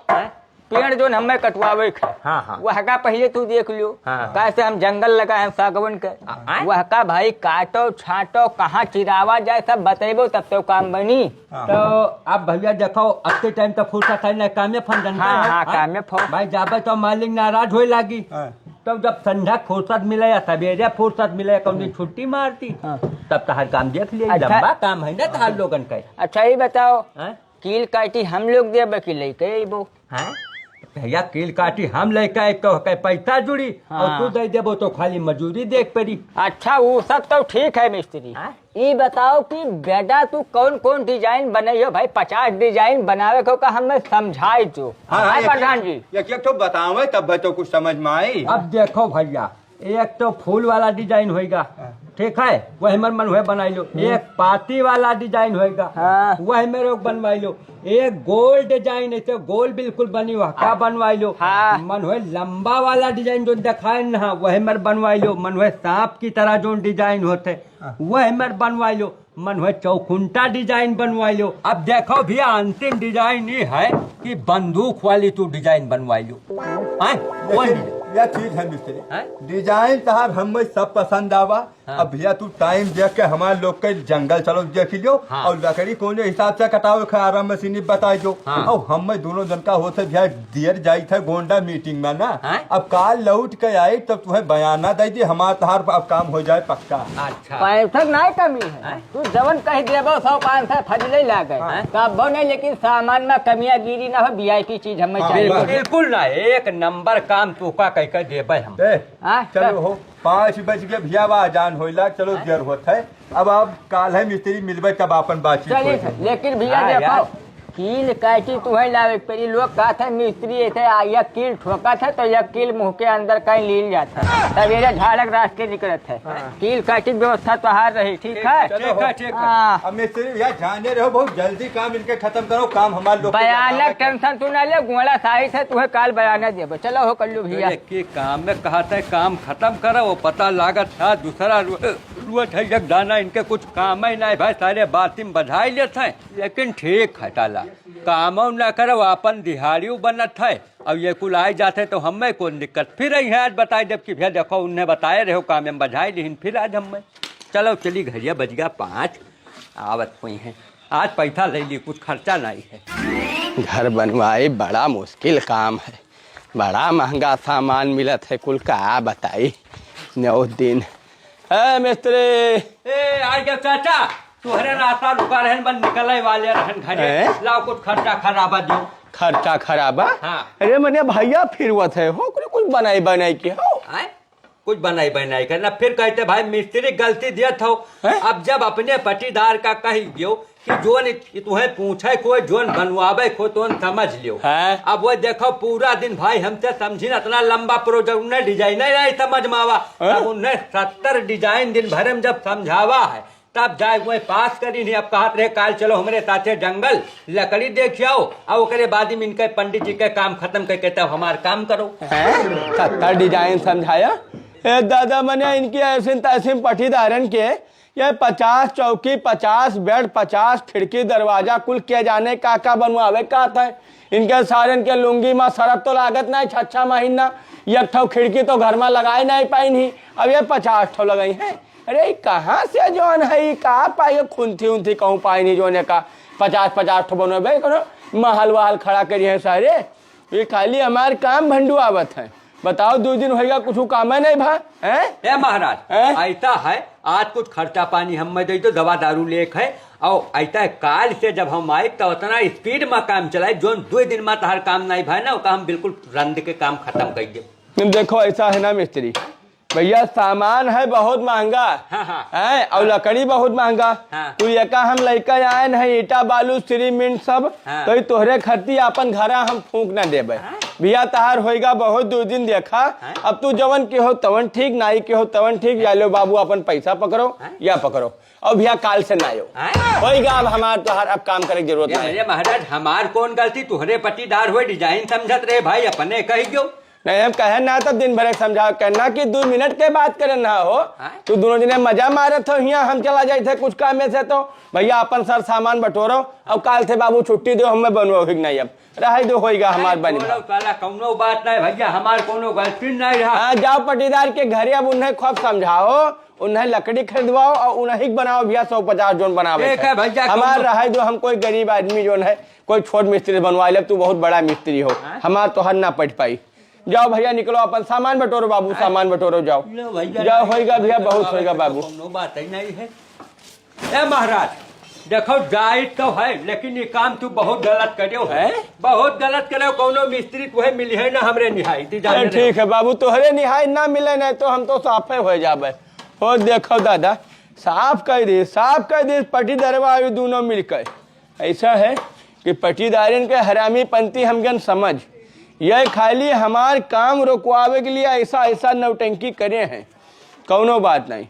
पेड़ जो हमें कटवावे है, हाँ। वह का पहले तू देख लियो। हाँ। कैसे हम जंगल लगाए हैं सागवन के, वह का भाई काटो छाटो कहाँ चिरावा जाए सब बतेबो तब तो काम बनी। तो अब भैया देखो अब के टाइम तो फुर्सत है ना, काम में फंड हाँ काम में फो भाई जाबे तो मालिक नाराज होए लागी। तो जब संध्या फुर्सत मिले या सवेरे फुर्सत मिले कौन छुट्टी मारती, तब तो हर काम देख लिया। अच्छा। लंबा काम है ना तो हर लोगन का। अच्छा ही बताओ, हाँ? कील काटी हम लोग देबे कि लेके अइबो? हाँ? भैया कील काटी हम लेके एक तो पैसा जुड़ी और हाँ। तू दे देबो तो खाली मजूरी देख पड़ी। अच्छा वो सब तो ठीक है मिस्त्री। हाँ? ये बताओ कि बेटा तू कौन कौन डिजाइन बनाइयो भाई? 50 डिजाइन बनावे को का हमें समझाई तू। हाँ प्रधान जी एक तो बताओ तब तो कुछ समझ में आई। अब देखो भैया, एक तो फूल वाला डिजाइन होएगा, ठीक है, वही मन हुए बनाई लो। एक पाती वाला डिजाइन होएगा, हाँ। वही मेरे को बनवाई लो। एक गोल डिजाइन है तो गोल बिल्कुल बनी हुआ का बनवाई लो। हाँ। मन हुए लंबा वाला डिजाइन जो दिखाए ना वही मेरे बनवाई लो। मन हुए सांप की तरह जो डिजाइन होते वही मेरे बनवाई लो। मन हुए चौखुंटा डिजाइन बनवाई लो। अब देखो भैया अंतिम डिजाइन ये है कि बंदूक वाली तू डिजाइन बनवाई लो। यह चीज है मिस्त्री, हैं? डिजाइन तहार हमें सब पसंद आवा। अब भैया तू टाइम देख के हमारे लोग के जंगल चलो देख लियो। हाँ। और लकड़ी कौन हिसाब से कटाओ खराब मशीनी बताई जो। हाँ। और हमें दोनों जन का होते भैया दियर जाई थे गोंडा मीटिंग में ना। हैं? अब काल लौट के आई तब तुम्हें बयाना दे दी हमारा तहार अब काम हो जाए पक्का। अच्छा पैसा नहीं कमी है, तू जवन कह देबो 100-500 फजले लागे तब नहीं, लेकिन सामान में कमियां गिरी ना हो। वीआईपी चीज हमें हाँ, चाहिए। बिल्कुल ना, एक नंबर काम तू का कह कर देबे हम। हाँ, चलो हो 5 बज के भैया आजान होइला, चलो देर होत है। अब आप काल है मिस्त्री मिलबे तब अपन बातचीत चलिए होई। लेकिन भैया हाँ, देखो यार। कील काटी तुम्हें लावे पड़ी। लोग कहा था मिस्त्री ऐसे आया कील ठोका था तो यह कील मुंह के अंदर कहीं लील जाता है, सवेरे झाड़क रास्ते निकलत है। कील काटी व्यवस्था तो हार रही, ठीक है। ठीक है। हाँ, अब मिस्त्री भैया जाने रहो, बहुत जल्दी काम इनके खत्म करो, काम हमारे लोग बयानक टेंशन तू ना ले, गुआड़ा साइड है तुम्हें काल बयाना देबो। चलो हो कल्लू भैया। के काम में कहा था काम खत्म करो, वो पता लागत था दूसरा रुअत है एक दाना, इनके कुछ काम ही नहीं भाई, सारे बाती में बधाई लेते हैं। लेकिन ठीक है ताला काम न करो, अपन दिहाड़ियों बनत है। अब ये कुल आए जाते तो हमें कौन दिक्कत। फिर है आज बताए जब कि भैया देखो उन्हें बताए रहे हो काम में बधाई लेकिन फिर आज हमें चलो चली घड़िया बज गया 5 आवत हुई है। आज पैसा ले ली, कुछ खर्चा नहीं है। घर बनवाए बड़ा मुश्किल काम है, बड़ा महंगा सामान मिलत है, कुल का बताई 9 दिन। मिस्त्री ए आ गया चाचा, तुहरे रास्ता रुका रहन बन निकले वाले रहन घरे, लाओ कुछ खर्चा खराबा दो। खर्चा खराबा? हाँ। अरे मने भैया फिरवत है हो, कुछ बनाई बनाई के हो। कुछ बनाई करना, फिर कहते भाई मिस्त्री गलती दिया था। अब जब अपने पटीदार का कही दियो कि जोन तुम्हें पूछे कोई जोन बनवावे को तो समझ लियो। अब वो देखो पूरा दिन भाई हमसे समझी ना, इतना लंबा प्रोजेक्ट उन्हें डिजाइन नहीं समझ में आवा। अब उन्हें 70 डिजाइन दिन भर में जब समझावा है तब जाए वो पास करी नहीं। अब कहते रहे काल चलो हमारे साथे जंगल लकड़ी देख आओ, और ओकरे बाद में इनके पंडित जी के काम खत्म करके तब हमारा काम करो। 70 डिजाइन समझाया? दादा मने इनकी ऐसे तैसे पटीदारन के ये 50 चौकी 50 बेड 50 खिड़की दरवाजा कुल के जाने का बनवावे का था। इनके सारे के लुंगी में सड़क तो लागत नहीं 6 महीना, एक ठो खिड़की तो घर में लगाई नहीं पाई नहीं, अब ये 50 ठो लगाई है। अरे कहाँ से जोन है कहा पाई खुंथी उन्थी कहूँ पाई नहीं जोने का 50 ठो बनवे करो महल वहल खड़ा करिए सारे। ये खाली हमारे काम भंडू आवत है, बताओ 2 दिन होगा कुछ काम है नहीं भा हैं? ए महाराज हैं? ऐसा है आज कुछ खर्चा पानी हम में दे दो दवा दारू लेक है और ऐसा है काल से जब हम आए तो उतना स्पीड में काम चलाए जो 2 दिन में हर काम नहीं भाई ना हम बिल्कुल रंद के काम खत्म कर दे। देखो ऐसा है ना मिस्त्री भैया सामान है बहुत महंगा हाँ। है और लकड़ी बहुत महंगा। हाँ। तू ये का हम लड़का आए नहीं ईटा बालू सीमेंट सब हाँ। तो तोहरे खर्ची अपन घरा हम फूंक न देबे। भैया तहार होएगा बहुत 2 दिन देखा। अब तू जवन के हो तवन ठीक नाई के हो तवन ठीक या लो बाबू अपन पैसा पकड़ो या पकड़ो और भैया काल से ना होएगा। अब हमार तोहार अब काम करे की जरूरत नहीं। अरे महाराज हमार कौन गलती तुहरे पट्टीदार हुए डिजाइन समझत रहे भाई अपने कही गयो नहीं हम कहे ना तब दिन भर समझा कहना कि 2 मिनट के बात करे ना हो तू दोनों जने मजा मारे थे यहाँ हम चला जाए थे कुछ काम में से तो भैया अपन सर सामान बटोरो अब काल से बाबू छुट्टी दो हमें बनवा नहीं अब रहा दो होएगा हमार बनी कौनो बात नहीं भैया हमार कोनो गलती नहीं रहा। हाँ जाओ पट्टीदार के घरे अब उन्हें खूब समझाओ उन्हें लकड़ी खरीदवाओ और उन्हें बनाओ भैया 150 जोन बनावे हमार रहा दो हम कोई गरीब आदमी जोन है कोई छोट मिस्त्री बनवा ले तू बहुत बड़ा मिस्त्री हो हमार तो हर ना पट पाई। जाओ भैया निकलो अपन सामान बटोरो बाबू सामान बटोरो जाओ जाओ होएगा भैया बहुत होएगा बाबू बात ही नहीं है। ए महाराज देखो जायज तो है लेकिन ये काम तू बहुत गलत करो है बहुत गलत करो कोनो मिस्त्री तुहे मिली है ना हमरे निहाई ठीक है बाबू तोहरे निहाई ना मिले नहीं तो हम तो साफे हो जाबे हो देखो दादा साफ कर दे पट्टीदारवा दोनों मिलकर ऐसा है कि पट्टीदारन के हरामी पंथी हमगन समझ यह खाली हमार काम रोकवावे के लिए ऐसा नौटंकी करे हैं कौनो बात नहीं।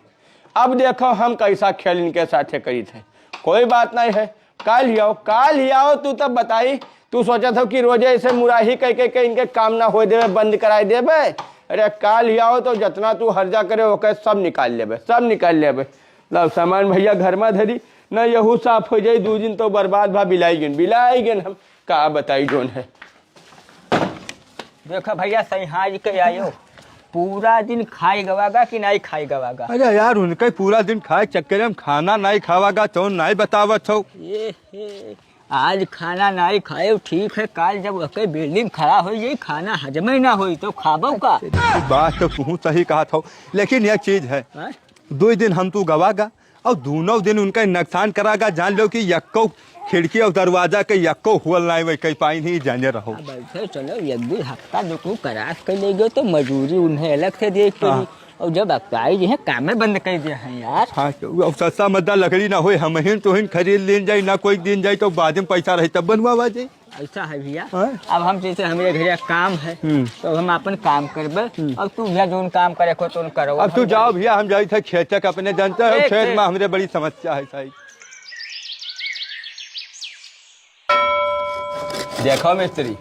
अब देखो हम कैसा खेल इनके साथे करी थे कोई बात नहीं है काल ही आओ तू तब बताई तू सोचा था कि रोजे ऐसे मुराही कह के इनके काम ना हो देवे बंद कराई देवे। अरे काल ही आओ तो जितना तू हर्जा करे वो सब निकाल लेबे लो सामान भैया घर में धरी न यहू साफ हो जाए 2 दिन तो बर्बाद भा बिलाई गिन हम का बताई जोन है। देखो भैया सही हाज के आयो पूरा दिन खाई गवागा कि नहीं खाई गवागा। अरे यार उनके पूरा दिन खाए चक्कर में खाना नहीं खावागा तो नहीं बतावत हो ये आज खाना नहीं खाए ठीक है काल जब वके बिल्डिंग खड़ा हो जाए खाना हजम ही ना हो तो खाबो का। बात तो तू सही कहा था लेकिन एक चीज है 2 दिन हम तू गवागा और दोनों दिन उनका नुकसान करागा जान लो कि यक्को खिड़की और दरवाजा के यक्को हुल नहीं वही कहीं पाई नहीं जाने रहो। बैठे चलो 1-2 हफ्ता जो करास कर ले गए तो मजदूरी उन्हें अलग से दे पड़ी और जब अक्ताई जो है कामे बंद कर दिया है यार। हाँ तो सस्ता मद्दा लकड़ी ना हो हम तो खरीद लेन जाए ना कोई दिन जाए तो बाद में पैसा रहे तब बनवा जाए। ऐसा है भैया अब हम जैसे हमारे घर काम है तो हम अपन काम करबे अब तू भैया जो काम करे को तो करो। अब तू जाओ भैया हम जाए थे खेत तक अपने जानते हो खेत में हमारे बड़ी समस्या है सही। देखो मिस्त्री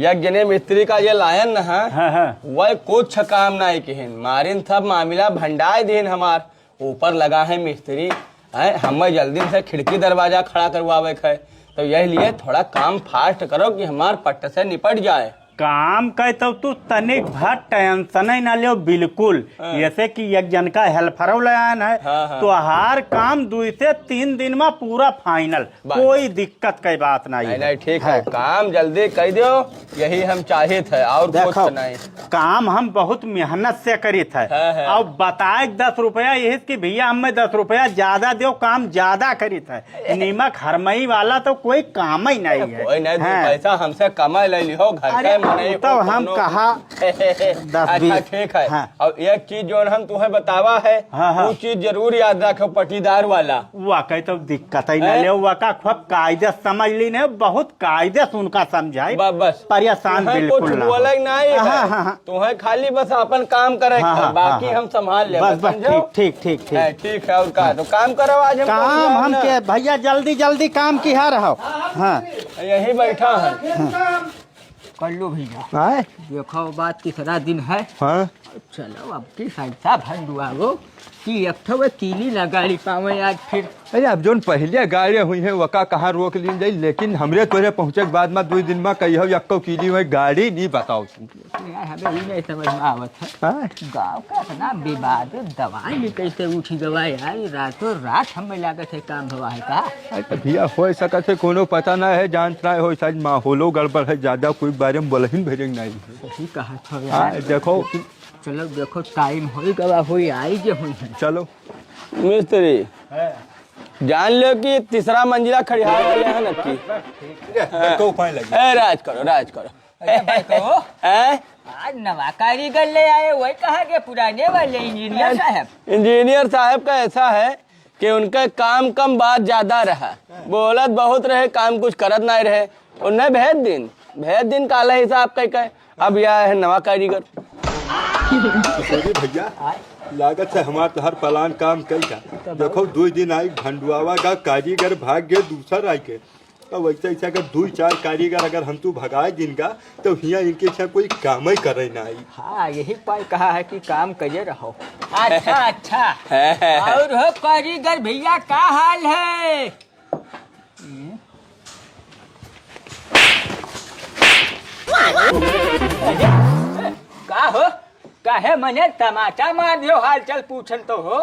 एक जने मिस्त्री का ये लायन न वह कुछ काम नहीं किहन मारिन सब मामला भंडाए दिन हमार ऊपर लगा है मिस्त्री है हमें जल्दी से खिड़की दरवाजा खड़ा करवावे है तो यही लिए थोड़ा काम फास्ट करो कि हमार पट्ट से निपट जाए। काम कह तो तू तनिक भर टेंशन ही ना लियो बिल्कुल जैसे कि एक जन का हेल्पर लायन है तो हर काम 2 से 3 दिन में पूरा फाइनल कोई दिक्कत की बात नहीं ठीक है काम जल्दी कर दो यही हम चाहे थे और कुछ नहीं। काम हम बहुत मेहनत से करी थे और बताए 10 रुपया यही कि भैया हमें 10 रुपया ज्यादा दो काम ज्यादा करी थे नीमक हरमई वाला तो कोई काम ही नहीं है कोई नहीं पैसा हमसे कमा ले लियो घर तो हम कहा 10-20 अच्छा ठीक है और एक चीज जो हम तुम्हें बतावा है वो चीज जरूर याद रखो पट्टीदार वाला वाकई तो दिक्कत ही नहीं वाका खूब कायदे समझ ली नहीं बहुत कायदे से उनका समझाई बस परेशान बिल्कुल नहीं तुम्हें खाली बस अपन काम करे बाकी हम संभाल ले बस ठीक है और का तो काम करो आज काम हम के भैया जल्दी काम की रहो यही बैठा है कर लो भैया देखो बात 3रा दिन है चलो अब की संसा भंडुआगो कि एक कीली लगा ली पावे आज फिर अरे अब जोन पहले गाड़ी हुई है वका कहाँ रोक ली जाई, लेकिन हमरे तोरे पहुँचे के बाद में 2 दिन में कही यक्को कीली हुई गाड़ी नहीं बताओ तुम। यार हमें ही नहीं समझ में आवत है गाँव का इतना विवाद, दवाई भी कैसे उठी गवा यार, रातों रात हमें लागत है काम हुआ है का। अरे भैया हो सकत है कोनो पता ना है, जानत ना हो शायद माहौलो गड़बड़ है, ज्यादा कोई बारे में बोलहिन भेजेंगे नहीं। सही कहा था यार। देखो चलो देखो टाइम हो गवा हुई आई जो हुई है। चलो मिस्त्री जान लो कि तीसरा मंजिला खड़ियार वाले हैं नक्की। उपाय लगे ए, राज करो राज करो। आज नवा कारीगर ले आए, वही कहा के पुराने वाले इंजीनियर साहब। इंजीनियर साहब का ऐसा है कि उनका काम कम बात ज्यादा रहा, बोलत बहुत रहे काम कुछ करत नहीं रहे। उन्हें भेज दिन काला हिसाब कह अब यह है नवा कारीगर। भैया लागत से हमारा हर प्लान काम कई का, देखो 2 दिन आई भंडुआवा का कारीगर भाग गए, दूसरा आई के तो वैसे ऐसा अगर 2-4 कारीगर अगर हम तू भगाए दिन का तो हिया इनके साथ कोई काम ही करे ना आई। हाँ यही पाई कहा है कि काम करे रहो। अच्छा अच्छा और हो कारीगर भैया का हाल है? का हो काहे मने टमाटर मार दियो, हाल चल पूछन तो हो।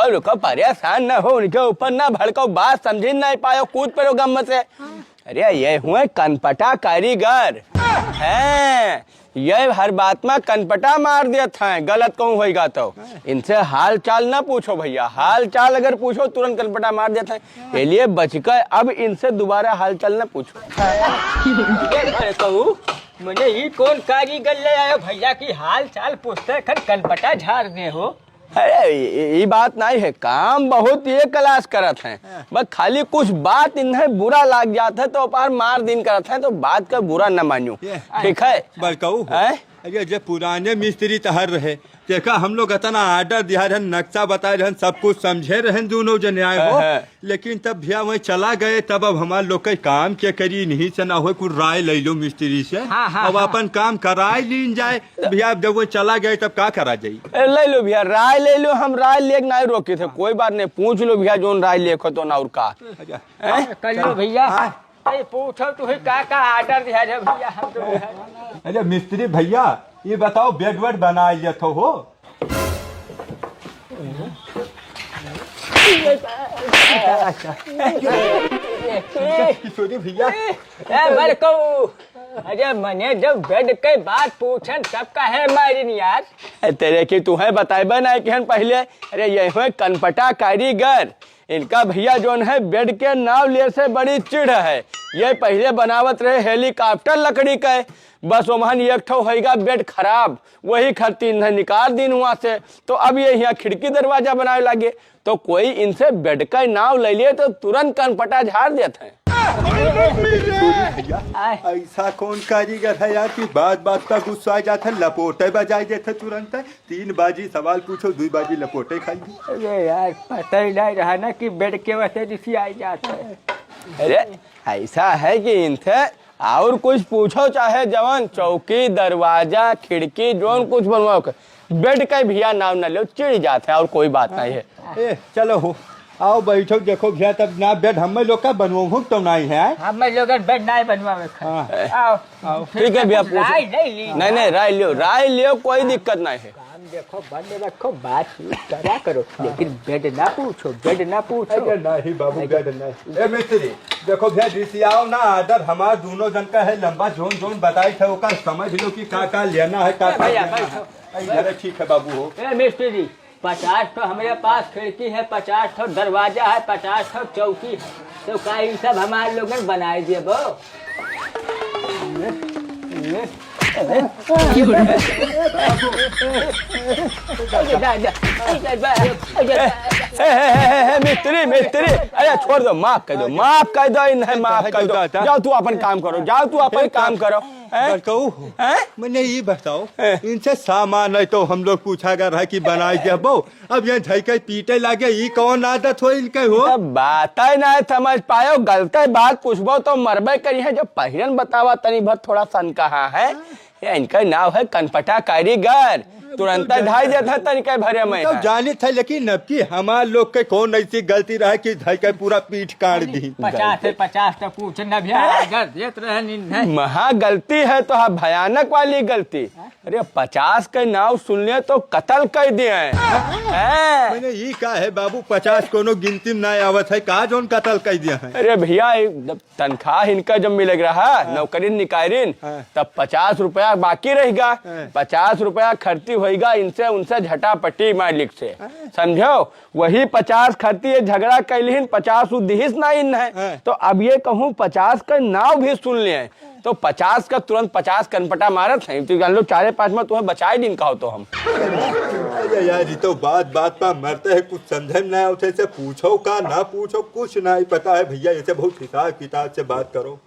रुको परेशान न हो, उनके ऊपर ना भड़को, बात समझ नहीं पायो, कूद पड़ो गम से। अरे ये हुए कनपटा कारीगर हैं, ये हर बात में कनपटा मार दिया था, गलत कहूँ होगा तो इनसे हाल चाल ना पूछो भैया, हाल चाल अगर पूछो तुरंत कनपटा मार दिया था, इसलिए बच गए, अब इनसे दोबारा हाल चाल ना पूछो। कहूँ मुझे ही कौन कारीगर ले आयो भैया की हाल चाल पूछते खन कनपटा झाड़ दे हो। अरे ये बात नहीं है, काम बहुत ये क्लास करत हैं, बस खाली कुछ बात इन्हें बुरा लग जाता है तो पार मार दिन करत हैं, तो बात का बुरा न मानियो, ठीक है। बड़काऊ अरे जो पुराने मिस्त्री तहर रहे, देखा हम लोग इतना आर्डर दिया रहन, नक्शा बताए रहन, सब कुछ समझे रहन दोनों जने आए हो, लेकिन तब भैया वहीं चला गए, तब अब हमारे लोग का काम क्या करी नहीं से ना हो, कुछ राय ले लो मिस्त्री से। अब अपन काम कराए लीन जाए भैया, जब वो चला गए तब क्या करा जाये। ले लो भैया राय ले लो, हम राय ले नहीं रोके थे, कोई बात नहीं, पूछ लो भैया जो राय लेखो तो ना और का कर लो भैया। पूछो तू का आर्डर दिया है भैया हम तो। अरे मिस्त्री भैया ये बताओ बेड वेड बना लिया तो हो? किशोरी भैया अरे मैंने जब बेड के बात पूछन तब का है मारिन यार। तेरे की तू है बताए ना कि पहले, अरे ये हुए कनपटा कारीगर, इनका भैया जो है बेड के नाव ले से बड़ी चिढ़ है, ये पहले बनावत रहे हेलीकॉप्टर लकड़ी का, बस वहाँ एक ठो होगा बेड खराब, वही खरीद निकाल दिन वहाँ से, तो अब ये यहाँ खिड़की दरवाजा बनाने लगे, तो कोई इनसे बेड का नाव ले लिए तो तुरंत कनपटा झाड़ देते हैं। ऐसा कौन कारीगर है यार कि बात बात का गुस्सा आ जाता है, लपोटे बजाई देते तुरंत, 3 बाजी सवाल पूछो 2 बाजी लपोटे खाएंगे। अरे यार पता ही नहीं रहा ना कि बेड के वजह से आ जाता है। अरे ऐसा है कि इनसे और कुछ पूछो, चाहे जवान चौकी दरवाजा खिड़की जो कुछ बनवाओ, बेड का भैया नाम न लो, चिढ़ जाता है, और कोई बात नहीं है। ए चलो हो आओ बैठो, देखो भैया तब ना बेड हम लोग का बनवाऊँ तो नहीं है, हम लोग बेड नहीं बनवावे। आओ ठीक है भैया पूछो। नहीं राय लियो कोई दिक्कत नहीं है। देखो बंद रखो, बात करा करो, लेकिन बेड ना पूछो, बेड ना पूछो। नहीं बाबू बेड नहीं। ए मिस्त्री देखो भैया रिसियाओ ना आर्डर हमारा दोनों जन का है, लंबा जोन बताई थे वो समझ लो कि का लेना है का। ठीक है बाबू हो। ए मिस्त्री 50 तो हमारे पास खिड़की है, 50 तो दरवाजा है, 50 तो चौकी है, तो का ये सब हमारे लोग बनाए दिए वो। मिस्त्री अरे छोड़ दो, माफ कर दो, माफ कर दो, इन्हें माफ कर दो, जाओ तू अपन काम करो, जाओ तू अपन काम करो। मैंने ये बताओ इनसे सामान है तो हम लोग पूछा कर रहा कि बनाई दे, अब ये धैके पीटे लागे, ये कौन आदत हो इनके हो? बात ही नहीं समझ पायो, गलत बात पूछबो तो मरबे करी है, जो पहिरन बतावा तनी भर थोड़ा सन कहा है ये इनका नाम है कनपटा कारीगर, तुरंत ढाई देता तनिक भरे में तो जाने थे, लेकिन अब की हमार लोग के कौन ऐसी गलती रहे कि धई के पूरा पीठ काट दी। 50 से 50 तो पूछना भी आगर देत रहे नहीं। महा गलती है तो हाँ, भयानक वाली गलती। अरे 50 के नाव सुन लिया तो कत्ल कर दिए हैं। मैंने ये कहा है बाबू 50 कोनो गिनती में ना आवत है, कहा जोन कत्ल कर दिया है। अरे भैया तनख्वाह इनका जब मिल रहा नौकरी निकारिन तब 50 रुपया बाकी रहेगा, 50 रुपया खर्ची होगा इनसे उनसे झटापटी मालिक से, समझो। वही 50 खर्ची ये झगड़ा कैलिन 50 उद्देश्य ना इन है। तो अब ये कहूँ 50 का नाव भी सुन लिए तो 50 का तुरंत 50 कनपटा मारत है, तो जान लो 4-5 में तुम्हें बचाए दिन का हो तो हम। अरे यार ये तो बात बात पर मरते है, कुछ समझे में ना उठे से पूछो का ना पूछो कुछ ना ही पता है भैया। ऐसे बहुत हिसाब किताब से बात करो।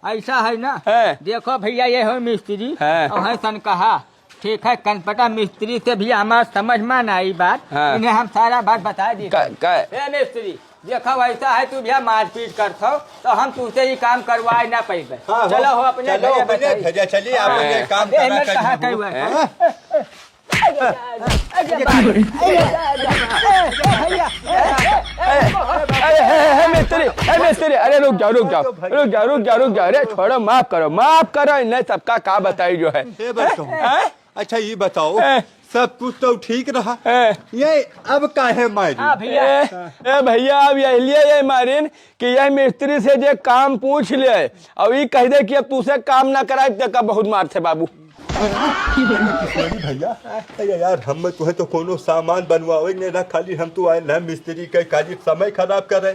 ऐसा है ना, देखो भैया ये हो मिस्त्री और है सन कहा, ठीक है कनपटा मिस्त्री से भी हमारा समझ में ना आई बात, इन्हें हम सारा बात बता दी। मिस्त्री देखो ऐसा है, तू भैया मारपीट करता हो तो हम तुझसे ही काम करवाए ना पाएंगे। चलो हो अपने चलिए आप काम मिस्त्री अरे रुक जाओ, अरे छोड़ो, माफ करो इन्हें सबका का बताई जो है। अच्छा ये बताओ सब कुछ तो ठीक रहा, ये अब काहे मारी? भैया अब ये मारिन कि यह मिस्त्री से जे काम पूछ ले और ये कह दे कि अब तुझसे काम ना कराए तो का बहुत मार थे बाबू। भैया यार हम तुम्हें तो कोनो सामान बनवावे नहीं ना, खाली हम तो आए ना मिस्त्री के काजी समय खराब कर रहे।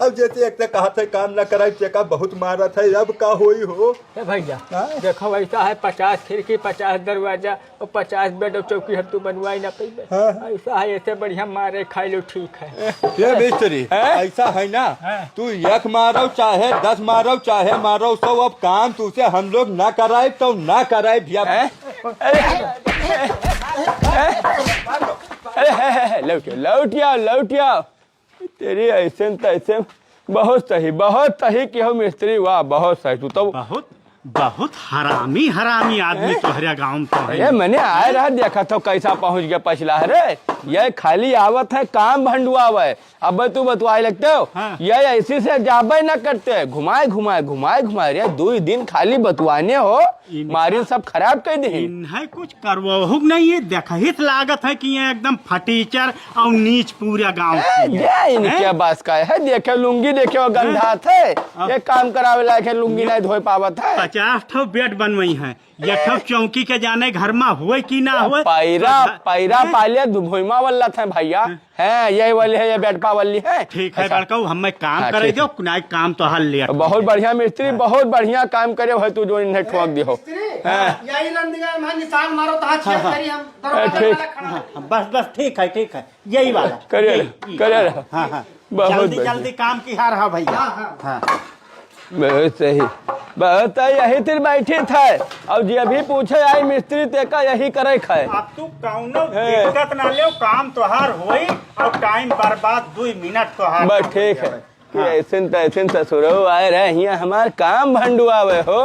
अब जैसे एक कहा था काम ना कराए चेका बहुत मारा था, अब का होई हो भैया। देखो ऐसा है 50 खिड़की 50 दरवाजा और 50 बेड और चौकी तू बनवाई ना पाई। ऐसा है, ऐसे बढ़िया मारे खाई लो ठीक है। ये मिस्त्री ऐसा है ना, तू एक मारो चाहे 10 मारो चाहे मारो 100, अब काम तुझसे हम लोग ना कराए तो ना कराए भैया। लौट आओ तेरी ऐसे तैसे। बहुत सही कि हो मिस्त्री, वाह बहुत सही। तू तो बहुत हरामी आदमी तोहरे गाँव में तो है। ये मैंने आए रहा देखा तो कैसा पहुंच गया पछला रे। ये खाली आवत है काम भंडुआवे, अब तू बतवाए लगते हो। ये ऐसी से जाबे न करते, घुमाए रे 2 दिन खाली बतवाने हो, मारी सब खराब कर दी। इन्हें कुछ करवहु नहीं, ये देखहित लागत है कि ये एकदम फटीचर और नीच पूरा गाँव। ये इनके बस का है, देखे लुंगी देखे गंधात है, ये काम करावे लायक है लुंगी नहीं धोए पावत है। 50 ठो बेड बनवाई है, ये ठो चौकी के जाने घर में हुए कि ना हुए। पैरा पाले भुइमा वाला था भैया, है यही वाली है, ये बेडपा वाली है। ठीक है बड़का, हमें काम करे दो, कुनाई काम तो हल लिया। बहुत बढ़िया मिस्त्री, बहुत बढ़िया काम करे हो तू जो इन्हें ठोक दी हो। यही लंदिया में निशान मारो तो हाथ करी हम बस ठीक है यही वाला करे। हाँ बहुत जल्दी काम की हार है भैया। हाँ बहुत सही, बहुत यही तिर बैठी था। अब जी अभी पूछे आई मिस्त्री ते का यही करे खाए। अब तू कौनो दिक्कत ना ले, काम तोहार होई और टाइम बर्बाद 2 मिनट तोहार। बस ठीक है। ऐसे ससुरो आए रहे यहाँ हमार काम भंडुआवे हो,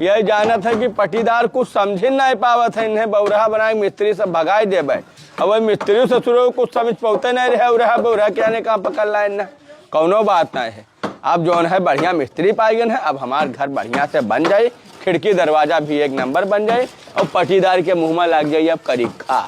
यही जाना था कि पटीदार कुछ समझ नहीं पावत है, इन्हें बौरहा बना मिस्त्री सब भगाई देवे। अब वही मिस्त्री ससुरो कुछ समझ पाते नहीं रहे, उरहा बौरहा के आने का पकड़ लाए ना, कौनो बात नहीं है। अब जो है बढ़िया मिस्त्री पाई गए हैं, अब हमार घर बढ़िया से बन जाए, खिड़की दरवाजा भी 1 नंबर बन जाए और पटीदार के मुंह में लग जाइए अब करी खा।